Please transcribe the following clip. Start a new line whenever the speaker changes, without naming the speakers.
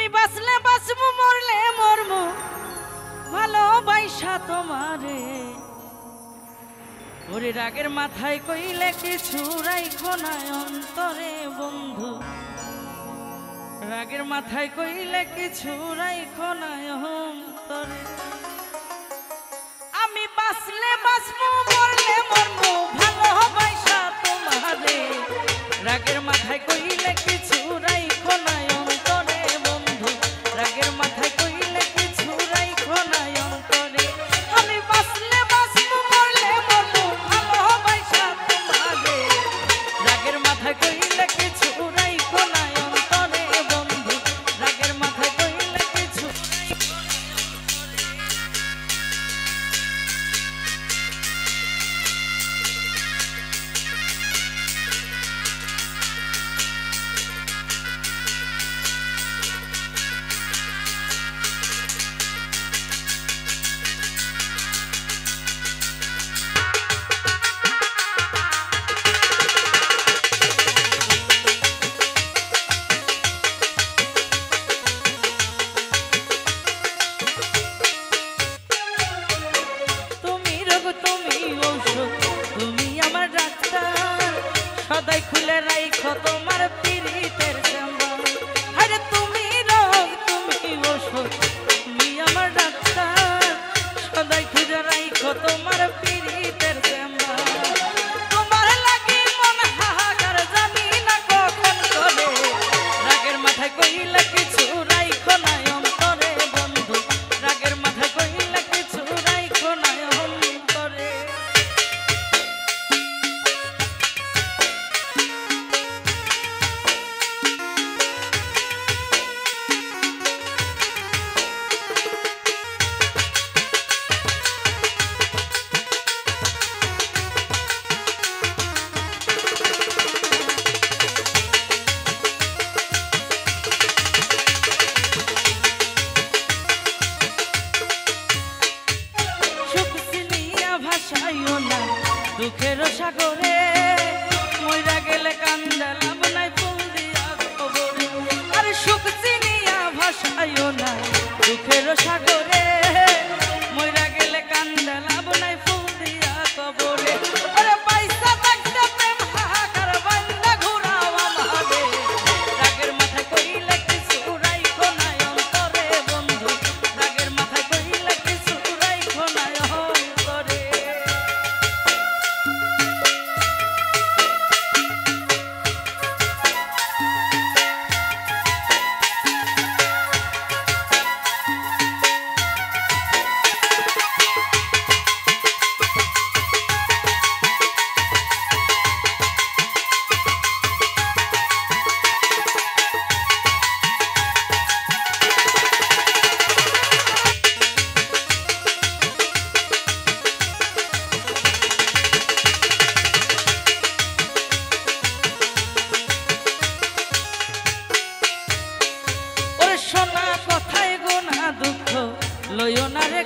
আমি বাঁচলে বাঁচবো মরলে মরবো ভালোবাসা তোমারে ওরে রাগের মাথায় কইলে কিছু রাইখো না অন্তরে বন্ধু রাগের মাথায় কইলে কিছু রাইখো না অন্তরে আমি বাঁচলে বাঁচবো মরলে মরবো ভালোবাসা তোমারে রাগের মাথায় কইলে কিছু রাইখো না অন্তরে বন্ধু রাগের মাথায় কইলে কিছু রাইখো না অন্তরে আমি বাঁচলে বাঁচবো মরলে মরবো ভালোবাসা তোমারে রাগের মাথায় কইলে কিছু রাইখো না অন্তরে বন্ধু রাগের মাথায় কইলে কিছু সদাই খুলে রাইখো তোমার পীড়িতের চেম্বার আরে তুমি রোগ তুমি ওষুধ তুমি আমার ডাক্তার সদাই খুলে রাইখো তোমার পীড়িতের চেম্বার তোমার লাগি মন হাহাকার জানি না কখন করে রাগের মাথায় কইলে কিছু রাইখো না অন্তরে বন্ধু রাগের মাথায় কইলে কিছু রাইখো না অন্তরে দুঃখের সাগরে মইরা গেলে কান্দা লাভ নাই ফুল দিয়া কবরে আরে সুখ চিনিয়া ভাসাইও না দুঃখের সাগরে মইরা গেলে কান্দা লাভ নাই ফুল দিয়া কবরে আরে পয়সা থাকতে প্রেম হাহাকার বান্দা ঘুরাও আমারে রাগের মাথায় কইলে কিছু রাইখো না অন্তরে বন্ধু রাগের মাথায় কইলে কিছু রাইখো না অন্তরে লইও না রে।